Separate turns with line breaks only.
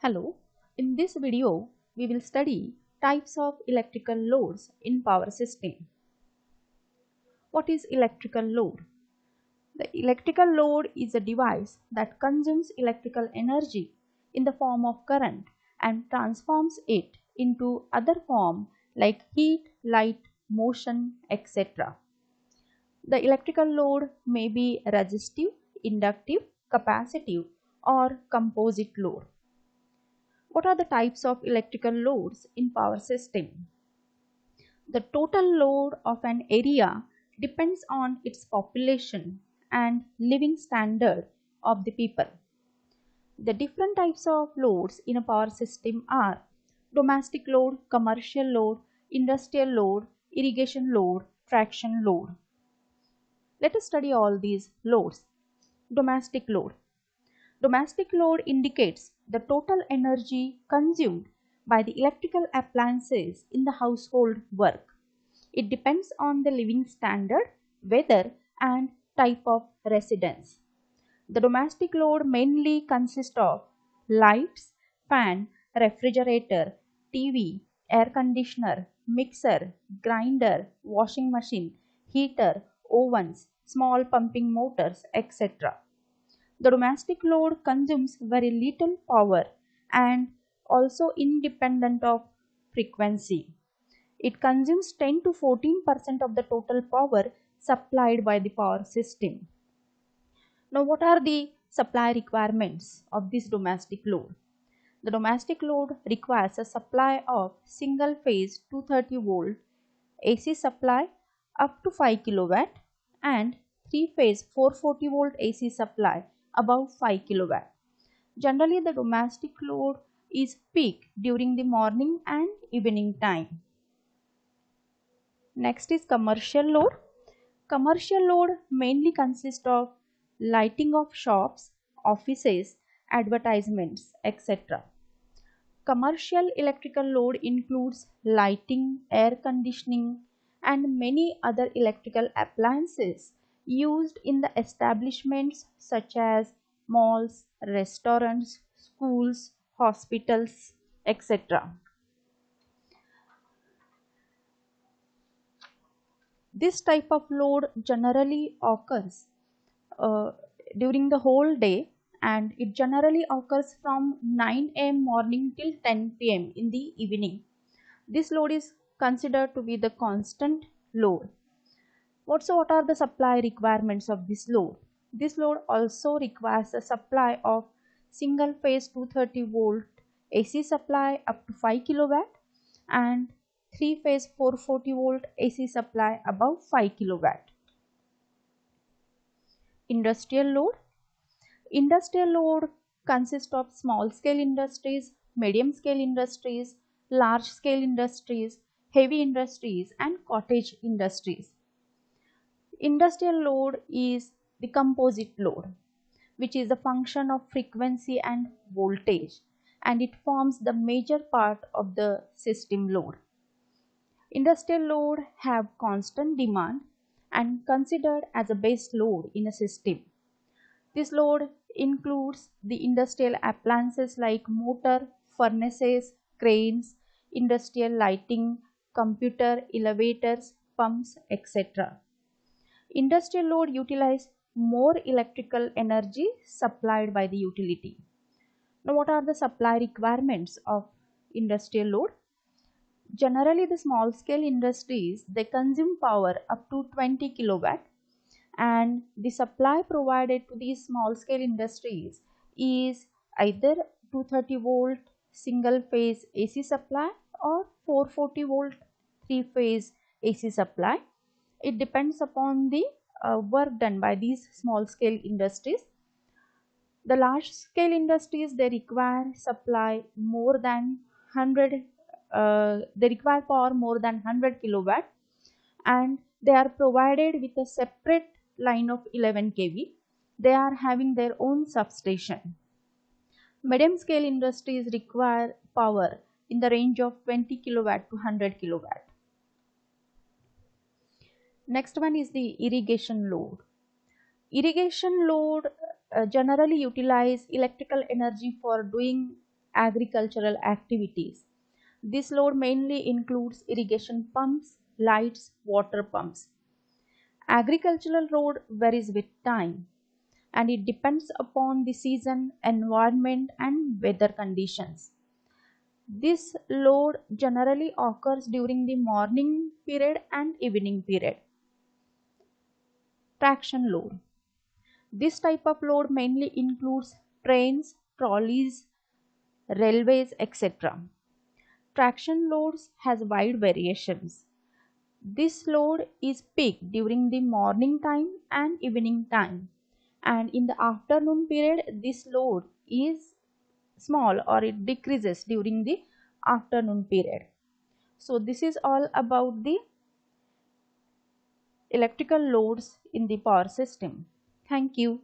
Hello, in this video we will study types of electrical loads in power system. What is electrical load? The electrical load is a device that consumes electrical energy in the form of current and transforms it into other form like heat, light, motion, etc. The electrical load may be resistive, inductive, capacitive or composite load. What are the types of electrical loads in power system? The total load of an area depends on its population and living standard of the people. The different types of loads in a power system are domestic load, commercial load, industrial load, irrigation load, traction load. Let us study all these loads. Domestic load. Domestic load indicates the total energy consumed by the electrical appliances in the household work. It depends on the living standard, weather and type of residence. The domestic load mainly consists of lights, fan, refrigerator, TV, air conditioner, mixer, grinder, washing machine, heater, ovens, small pumping motors, etc. The domestic load consumes very little power and also independent of frequency. It consumes 10 to 14% of the total power supplied by the power system. Now, what are the supply requirements of this domestic load? The domestic load requires a supply of single phase 230 volt AC supply up to 5 kilowatt and 3 phase 440 volt AC supply above 5 kilowatt. Generally, the domestic load is peak during the morning and evening time. Next is commercial load. Commercial load mainly consists of lighting of shops, offices, advertisements, etc. Commercial electrical load includes lighting, air conditioning, and many other electrical appliances used in the establishments such as malls, restaurants, schools, hospitals, etc. This type of load generally occurs during the whole day, and it generally occurs from 9 am morning till 10 pm in the evening. This load is considered to be the constant load. What are the supply requirements of this load? This load also requires a supply of single phase 230 volt AC supply up to 5 kilowatt and 3 phase 440 volt AC supply above 5 kilowatt. Industrial load. Industrial load consists of small scale industries, medium scale industries, large scale industries, heavy industries and cottage industries. Industrial load is the composite load, which is a function of frequency and voltage, and it forms the major part of the system load. Industrial load have constant demand and considered as a base load in a system. This load includes the industrial appliances like motor, furnaces, cranes, industrial lighting, computer, elevators, pumps, etc. Industrial load utilize more electrical energy supplied by the utility. Now, what are the supply requirements of industrial load? Generally, the small scale industries, they consume power up to 20 kilowatt, and the supply provided to these small scale industries is either 230 volt single phase AC supply or 440 volt 3 phase AC supply. It depends upon the work done by these small scale industries. The large scale industries, they require supply more than 100 they require power more than 100 kilowatt, and they are provided with a separate line of 11 kV. They are having their own substation. Medium scale industries require power in the range of 20 kilowatt to 100 kilowatt. Next one is the irrigation load. Irrigation load generally utilize electrical energy for doing agricultural activities. This load mainly includes irrigation pumps, lights, water pumps. Agricultural load varies with time and it depends upon the season, environment and weather conditions. This load generally occurs during the morning period and evening period. Traction load. This type of load mainly includes trains, trolleys, railways, etc. Traction loads has wide variations. This load is peak during the morning time and evening time, and in the afternoon period this load is small or it decreases during the afternoon period. So this is all about the electrical loads in the power system. Thank you.